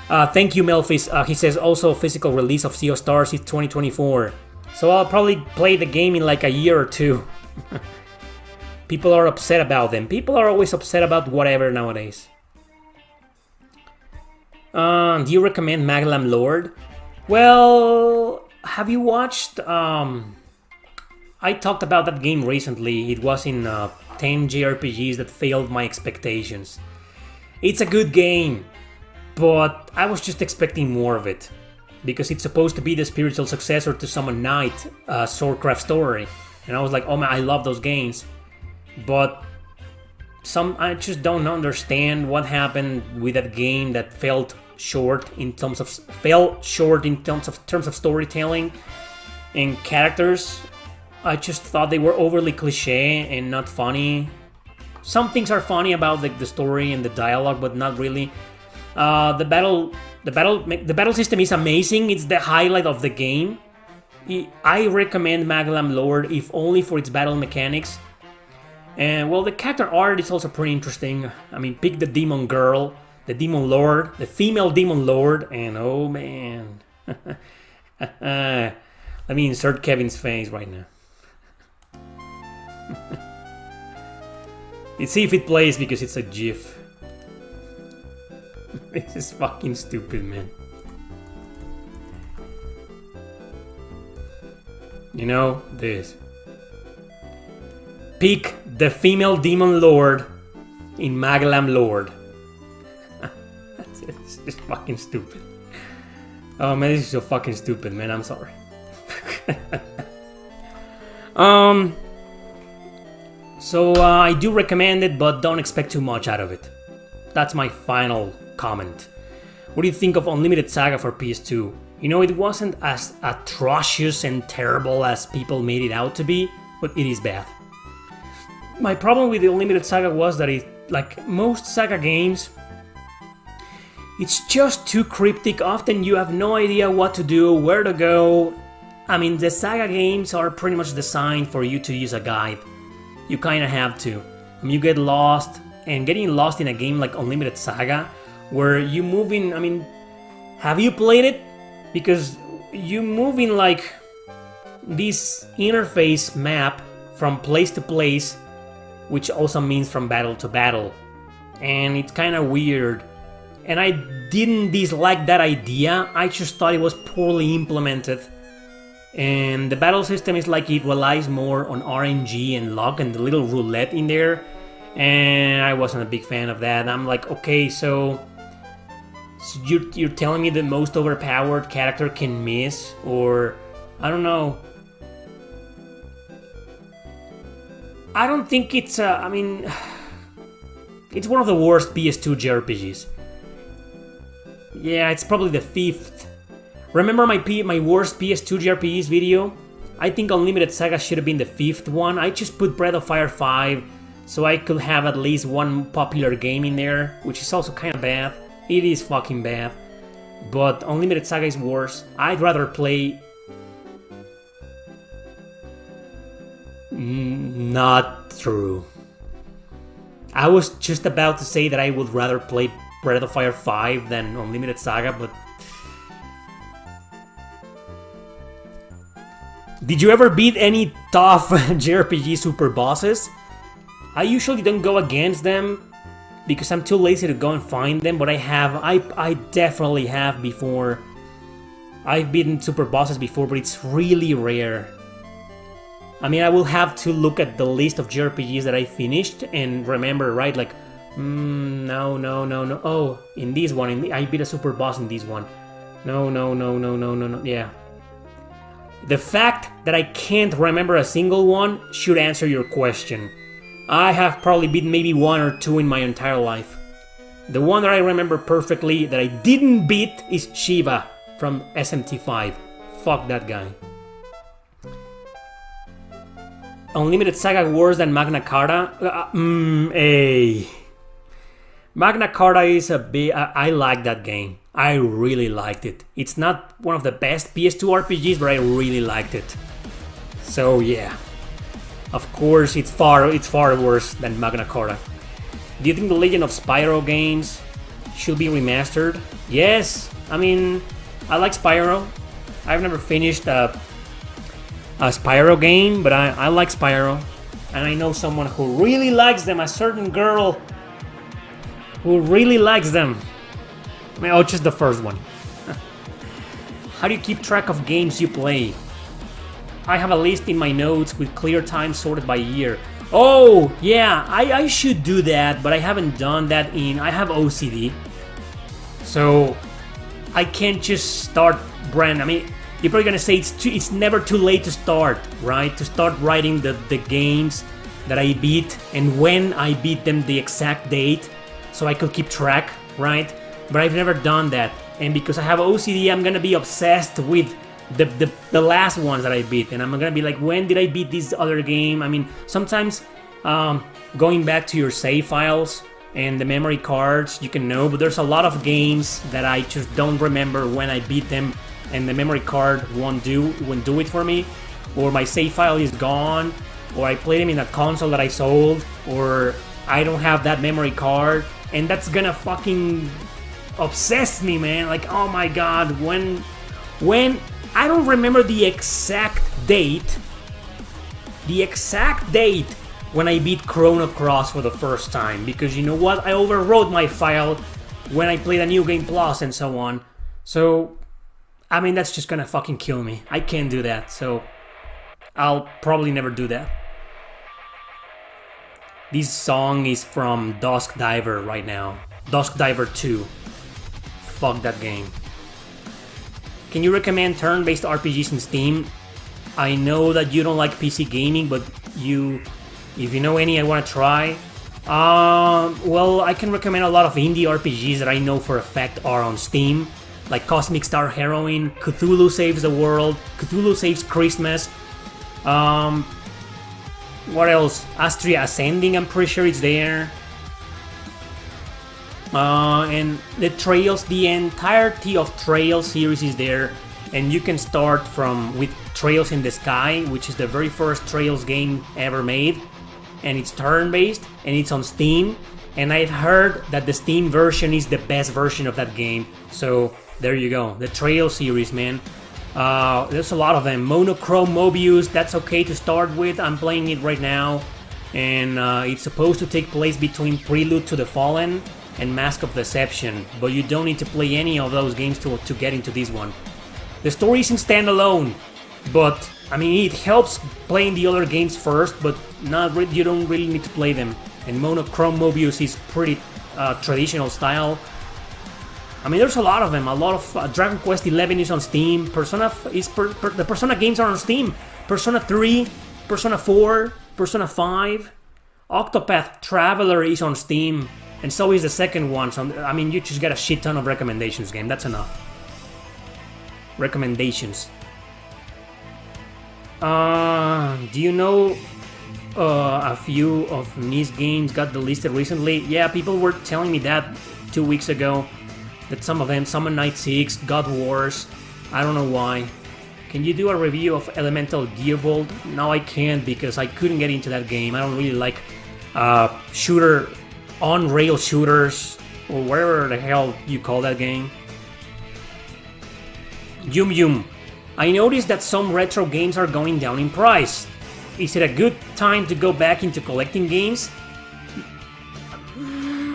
Thank you, Melfis. He says also physical release of Sea of Stars is 2024. So I'll probably play the game in like a year or two. People are upset about them. People are always upset about whatever nowadays. Do you recommend Maglam Lord? Well, have you watched... I talked about that game recently. It was in 10 JRPGs that failed my expectations. It's a good game, but I was just expecting more of it. Because it's supposed to be the spiritual successor to Summon Knight, Swordcraft story. And I was like, oh man, I love those games. But I just don't understand what happened with that game that fell short in terms of storytelling and characters. I just thought they were overly cliche and not funny. Some things are funny about the story and the dialogue, but not really. The battle system is amazing. It's the highlight of the game. I recommend Maglam Lord if only for its battle mechanics. And well, the character art is also pretty interesting. I mean, pick the demon girl, the demon lord, the female demon lord, and oh man. Let me insert Kevin's face right now. Let's see if it plays because it's a GIF. This is fucking stupid, man. You know, this. Pick the female demon lord in Maglam Lord. It's just fucking stupid. Oh man, this is so fucking stupid, man. I'm sorry. So I do recommend it, but don't expect too much out of it. That's my final comment. What do you think of Unlimited SaGa for PS2? You know, it wasn't as atrocious and terrible as people made it out to be, but it is bad. My problem with the Unlimited SaGa was that it, like most SaGa games, it's just too cryptic. Often you have no idea what to do, where to go. I mean, the SaGa games are pretty much designed for you to use a guide. You kinda have to. I mean, you get lost, and getting lost in a game like Unlimited SaGa, where you move in, I mean, have you played it? Because you move in like this interface map from place to place, which also means from battle to battle. And it's kinda weird. And I didn't dislike that idea, I just thought it was poorly implemented. And the battle system is like it relies more on RNG and luck and the little roulette in there. And I wasn't a big fan of that. I'm like, okay, so you're telling me the most overpowered character can miss? Or, I don't know. I don't think it's, I mean, it's one of the worst PS2 JRPGs. Yeah, it's probably the 5th. Remember my worst PS2 JRPGs video? I think Unlimited SaGa should have been the 5th one. I just put Breath of Fire 5 so I could have at least one popular game in there, which is also kind of bad. It is fucking bad. But Unlimited SaGa is worse. I'd rather play... Not true. I was just about to say that I would rather play Breath of Fire 5 than Unlimited SaGa, but... Did you ever beat any tough JRPG super bosses? I usually don't go against them because I'm too lazy to go and find them, but I definitely have before. I've beaten super bosses before, but it's really rare. I mean, I will have to look at the list of JRPGs that I finished and remember, right, like, no. Oh, in this one, I beat a super boss in this one. No, yeah. The fact that I can't remember a single one should answer your question. I have probably beaten maybe 1 or 2 in my entire life. The one that I remember perfectly that I didn't beat is Shiva from SMT5. Fuck that guy. Unlimited SaGa worse than Magna Carta? Hey. Magna Carta is a bit... I like that game. I really liked it. It's not one of the best PS2 RPGs, but I really liked it. So yeah. Of course, it's far worse than Magna Carta. Do you think the Legend of Spyro games should be remastered. Yes, I mean, I like Spyro. I've never finished a Spyro game, but I like Spyro. And I know someone who really likes them, a certain girl who really likes them. I mean, oh, just the first one. How do you keep track of games you play? I have a list in my notes with clear time sorted by year. Oh, yeah, I should do that, but I haven't done that I have OCD. So, I can't just start brand. I mean, you're probably gonna say it's never too late to start, right? To start writing the games that I beat and when I beat them, the exact date, so I could keep track, right? But I've never done that. And because I have OCD, I'm gonna be obsessed with the last ones that I beat, and I'm gonna be like, when did I beat this other game? I mean, sometimes going back to your save files and the memory cards, you can know, but there's a lot of games that I just don't remember when I beat them, and the memory card won't do it for me, or my save file is gone, or I played them in a console that I sold, or I don't have that memory card, and that's gonna fucking obsess me, man. Like, oh my god, when I don't remember the exact date when I beat Chrono Cross for the first time, because you know what? I overwrote my file when I played a New Game Plus and so on. So, I mean, that's just gonna fucking kill me. I can't do that, so I'll probably never do that. This song is from Dusk Diver right now. Dusk Diver 2. Fuck that game. Can you recommend turn-based RPGs in Steam? I know that you don't like PC gaming, but if you know any, I want to try. Well, I can recommend a lot of indie RPGs that I know for a fact are on Steam, like Cosmic Star Heroine, Cthulhu Saves the World, Cthulhu Saves Christmas. What else? Astria Ascending, I'm pretty sure it's there. And the entirety of Trails series is there, and you can start with Trails in the Sky, which is the very first Trails game ever made, and it's turn-based, and it's on Steam, and I've heard that the Steam version is the best version of that game, so there you go, the Trails series, man. There's a lot of them. Monochrome Mobius, that's okay to start with, I'm playing it right now, and it's supposed to take place between Prelude to the Fallen and Mask of Deception, but you don't need to play any of those games to get into this one. The story isn't standalone, but I mean, it helps playing the other games first, but you don't really need to play them. And Monochrome Mobius is pretty traditional style. I mean, there's a lot of them. A lot of Dragon Quest XI is on Steam. The Persona games are on Steam. Persona 3, Persona 4, Persona 5. Octopath Traveler is on Steam. And so is the second one. So, I mean, you just get a shit ton of recommendations, game. That's enough. Recommendations. Do you know a few of NIS games got delisted recently? Yeah, people were telling me that 2 weeks ago. That some of them, Summon Night 6, God Wars. I don't know why. Can you do a review of Elemental Gearbolt? No, I can't because I couldn't get into that game. I don't really like on-rail shooters, or whatever the hell you call that game. Yum. I noticed that some retro games are going down in price. Is it a good time to go back into collecting games?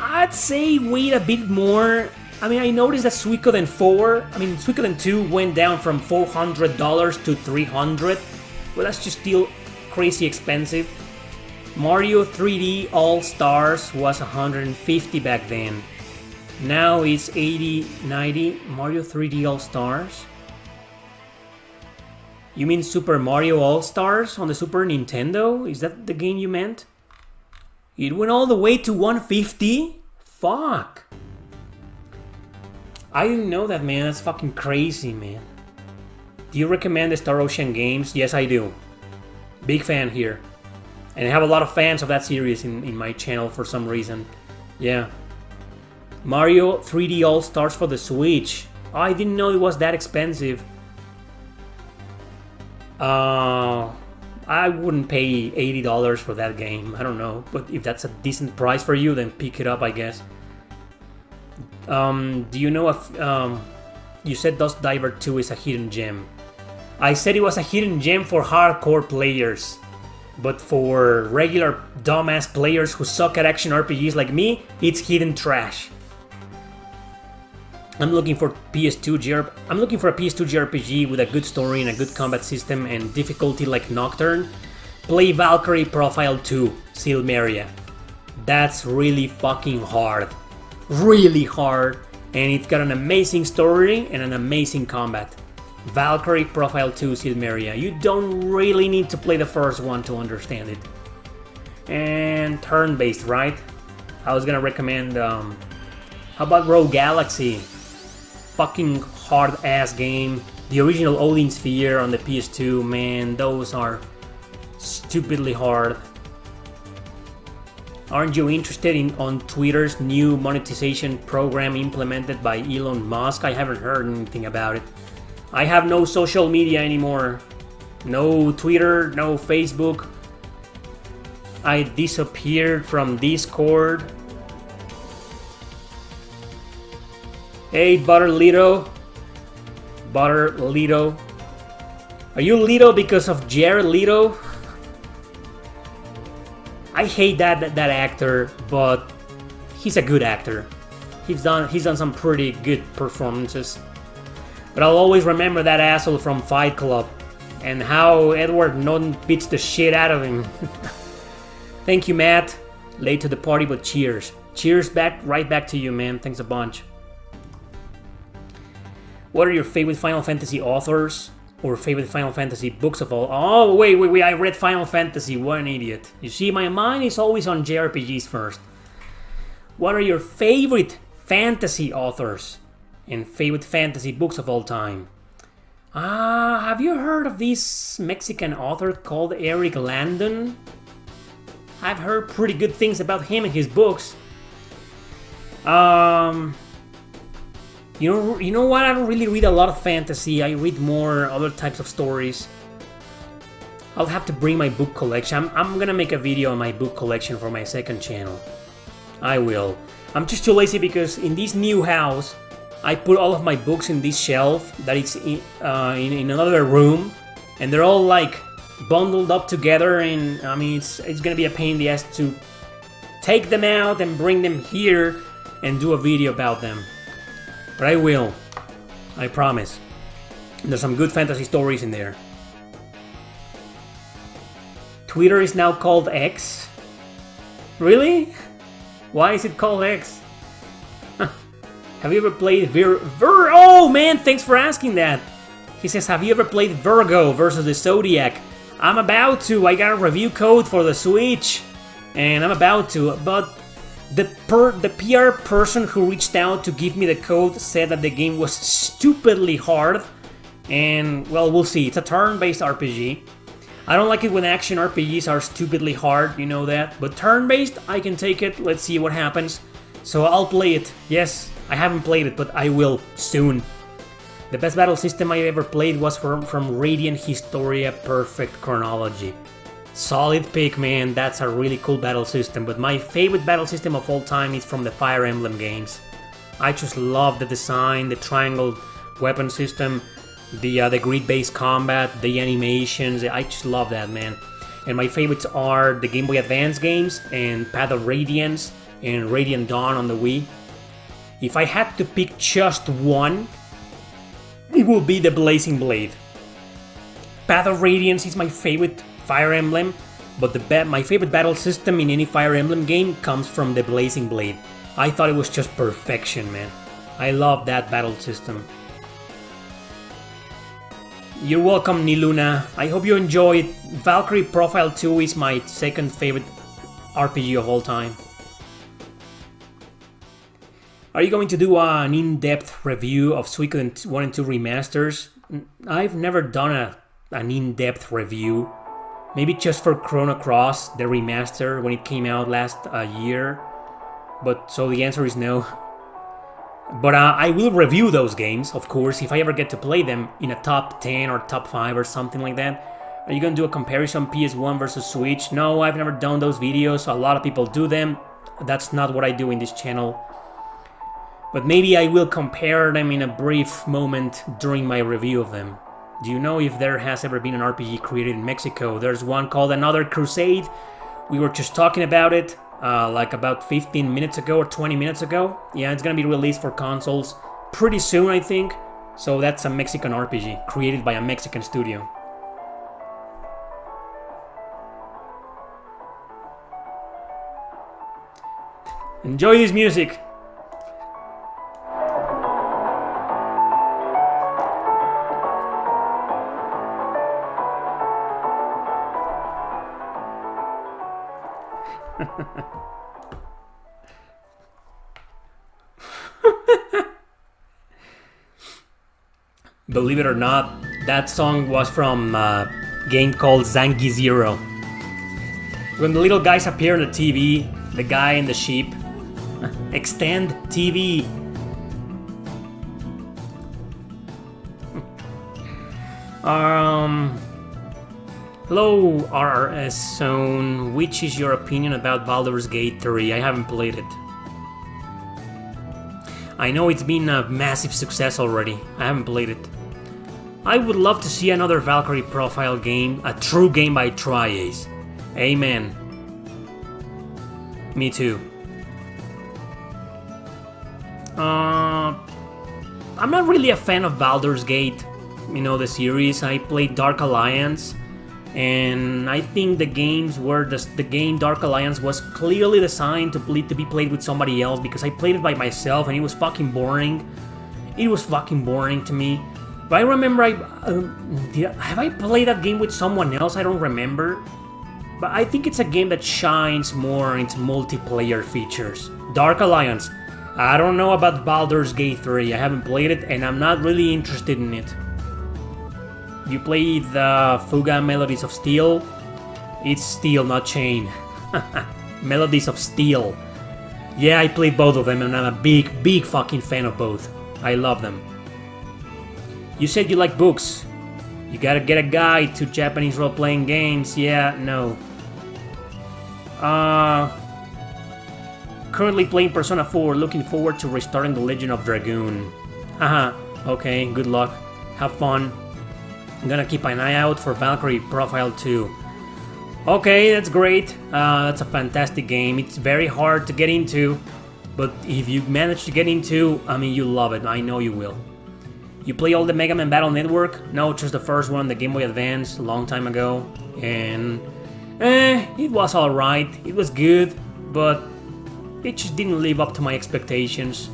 I'd say wait a bit more. I mean, I noticed that Suikoden 2 went down from $400 to $300. Well, that's just still crazy expensive. Mario 3D All-Stars was $150 back then. Now it's $80, $90. Mario 3D All-Stars? You mean Super Mario All-Stars on the Super Nintendo? Is that the game you meant? It went all the way to $150? Fuck. I didn't know that, man. That's fucking crazy, man. Do you recommend the Star Ocean games? Yes, I do. Big fan here. And I have a lot of fans of that series in my channel for some reason. Yeah. Mario 3D All-Stars for the Switch. Oh, I didn't know it was that expensive. I wouldn't pay $80 for that game. I don't know. But if that's a decent price for you, then pick it up, I guess. Do you know if you said Dust Diver 2 is a hidden gem? I said it was a hidden gem for hardcore players, but for regular dumbass players who suck at action RPGs like me, it's hidden trash. I'm looking for a PS2 JRPG with a good story and a good combat system and difficulty like Nocturne. Play Valkyrie Profile 2, Silmeria. That's really fucking hard. Really hard. And it's got an amazing story and an amazing combat. Valkyrie Profile 2, Silmeria. You don't really need to play the first one to understand it. And turn-based, right? I was gonna recommend, how about Rogue Galaxy? Fucking hard-ass game. The original Odin Sphere on the PS2, man, those are stupidly hard. Aren't you interested on Twitter's new monetization program implemented by Elon Musk? I haven't heard anything about it. I have no social media anymore. No Twitter, no Facebook. I disappeared from Discord. Hey, Butterlito. Butterlito. Are you Lito because of Jared Leto? I hate that actor, but he's a good actor. He's done some pretty good performances. But I'll always remember that asshole from Fight Club and how Edward Norton beats the shit out of him. Thank you, Matt. Late to the party, but cheers. Cheers right back to you, man. Thanks a bunch. What are your favorite Final Fantasy authors or favorite Final Fantasy books of all? Oh, wait, I read Final Fantasy. What an idiot. You see, my mind is always on JRPGs first. What are your favorite fantasy authors and favorite fantasy books of all time? Have you heard of this Mexican author called Erick Landon? I've heard pretty good things about him and his books. You know what? I don't really read a lot of fantasy. I read more other types of stories. I'll have to bring my book collection. I'm gonna make a video on my book collection for my second channel. I will. I'm just too lazy because in this new house, I put all of my books in this shelf that it's in another room, and they're all like bundled up together. And I mean, it's gonna be a pain in the ass to take them out and bring them here and do a video about them. But I will. I promise. There's some good fantasy stories in there. Twitter is now called X? Really? Why is it called X? Have you ever played Oh man, thanks for asking that. He says, have you ever played Virgo versus the Zodiac? I'm about to. I got a review code for the Switch. And I'm about to, but the PR person who reached out to give me the code said that the game was stupidly hard. And, well, we'll see. It's a turn-based RPG. I don't like it when action RPGs are stupidly hard, you know that. But turn-based, I can take it. Let's see what happens. So I'll play it. Yes, I haven't played it, but I will soon. The best battle system I ever played was from Radiant Historia Perfect Chronology. Solid pick, man. That's a really cool battle system. But my favorite battle system of all time is from the Fire Emblem games. I just love the design, the triangle weapon system, the grid-based combat, the animations. I just love that, man. And my favorites are the Game Boy Advance games and Path of Radiance and Radiant Dawn on the Wii. If I had to pick just one, it would be the Blazing Blade. Path of Radiance is my favorite Fire Emblem, but my favorite battle system in any Fire Emblem game comes from the Blazing Blade. I thought it was just perfection, man. I love that battle system. You're welcome, Niluna. I hope you enjoy it. Valkyrie Profile 2 is my second favorite RPG of all time. Are you going to do an in-depth review of Suikoden 1 and 2 remasters? I've never done an in-depth review. Maybe just for Chrono Cross, the remaster, when it came out last year. But so the answer is no. But I will review those games, of course, if I ever get to play them in a top 10 or top 5 or something like that. Are you going to do a comparison PS1 versus Switch? No, I've never done those videos. A lot of people do them. That's not what I do in this channel. But maybe I will compare them in a brief moment during my review of them. Do you know if there has ever been an RPG created in Mexico? There's one called Another Crusade. We were just talking about it like about 15 minutes ago or 20 minutes ago. Yeah, it's gonna be released for consoles pretty soon, I think. So that's a Mexican RPG created by a Mexican studio. Enjoy this music. Believe it or not, that song was from a game called Zangi Zero. When the little guys appear on the TV, the guy and the sheep, extend TV. Hello RRS Zone, which is your opinion about Baldur's Gate 3? I haven't played it. I know it's been a massive success already. I haven't played it. I would love to see another Valkyrie profile game, a true game by Tri-Ace. Amen. Me too. I'm not really a fan of Baldur's Gate, you know, the series. I played Dark Alliance, and I think the game Dark Alliance was clearly designed to be played with somebody else, because I played it by myself and it was fucking boring. It was fucking boring to me. But I remember have I played that game with someone else? I don't remember. But I think it's a game that shines more in its multiplayer features. Dark Alliance. I don't know about Baldur's Gate 3. I haven't played it and I'm not really interested in it. You played the Fuga Melodies of Steel? It's Steel, not Chain. Melodies of Steel. Yeah, I played both of them and I'm a big fucking fan of both. I love them. You said you like books. You gotta get a guide to Japanese role-playing games. Yeah, no. Currently playing Persona 4, looking forward to restarting the Legend of Dragoon. Haha, okay, good luck. Have fun. I'm gonna keep an eye out for Valkyrie Profile 2. Okay, that's great. That's a fantastic game. It's very hard to get into, but if you manage to get into, I mean, you love it. I know you will. You play all the Mega Man Battle Network? No, just the first one, the Game Boy Advance, a long time ago. And it was alright. It was good, but it just didn't live up to my expectations.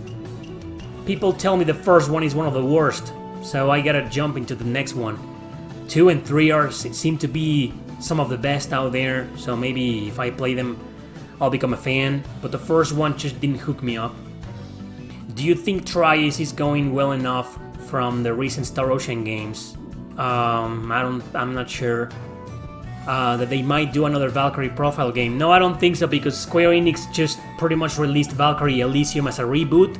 People tell me the first one is one of the worst, so I gotta jump into the next one. 2 and 3 seem to be some of the best out there, so maybe if I play them, I'll become a fan. But the first one just didn't hook me up. Do you think Tri-Ace is going well enough from the recent Star Ocean games? I'm not sure. That they might do another Valkyrie Profile game. No, I don't think so, because Square Enix just pretty much released Valkyrie Elysium as a reboot,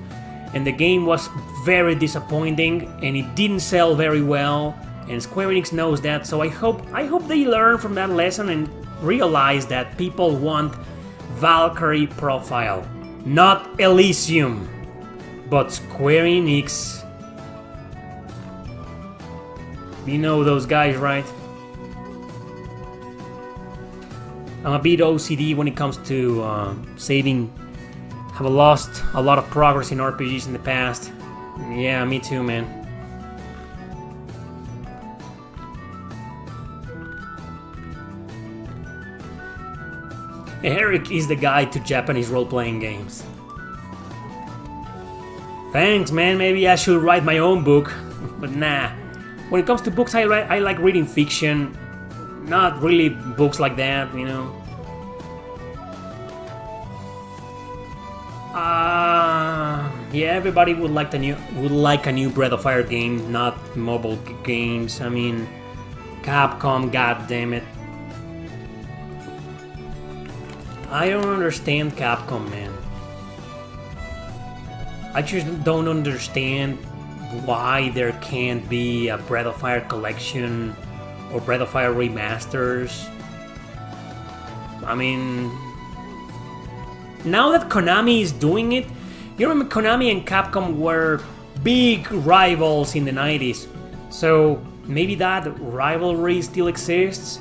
and the game was very disappointing, and it didn't sell very well, and Square Enix knows that, so I hope they learn from that lesson and realize that people want Valkyrie Profile, not Elysium, but Square Enix. You know those guys, right? I'm a bit OCD when it comes to saving. Have lost a lot of progress in RPGs in the past. Yeah, me too, man. Erick is the guide to Japanese role-playing games. Thanks, man. Maybe I should write my own book, but nah. When it comes to books, I like reading fiction. Not really books like that, you know. Yeah, everybody would like a new Breath of Fire game, not mobile games. I mean, Capcom, goddammit. I don't understand Capcom, man. I just don't understand why there can't be a Breath of Fire collection or Breath of Fire remasters. I mean, now that Konami is doing it, You remember Konami and Capcom were big rivals in the 90s, so maybe that rivalry still exists.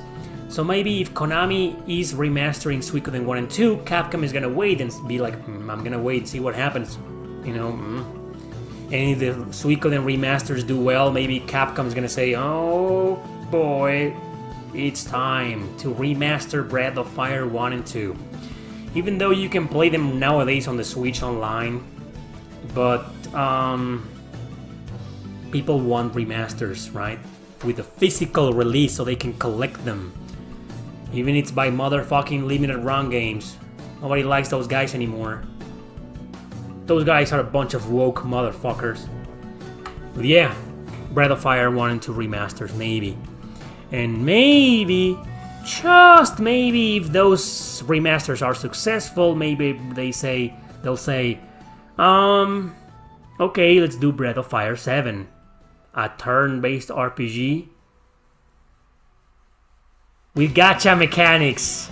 So maybe if Konami is remastering Suikoden 1 and 2, Capcom is gonna wait and be like, I'm gonna wait and see what happens, you know. And if the Suikoden remasters do well, maybe Capcom's gonna say, oh boy, it's time to remaster Breath of Fire 1 and 2. Even though you can play them nowadays on the Switch online, but people want remasters, right? With a physical release so they can collect them. Even it's by motherfucking limited run games. Nobody likes those guys anymore. Those guys are a bunch of woke motherfuckers. But yeah, Breath of Fire 1 and 2 remasters, maybe. And maybe, just maybe, if those remasters are successful, maybe they'll say, okay, let's do Breath of Fire 7. A turn-based RPG with gacha mechanics.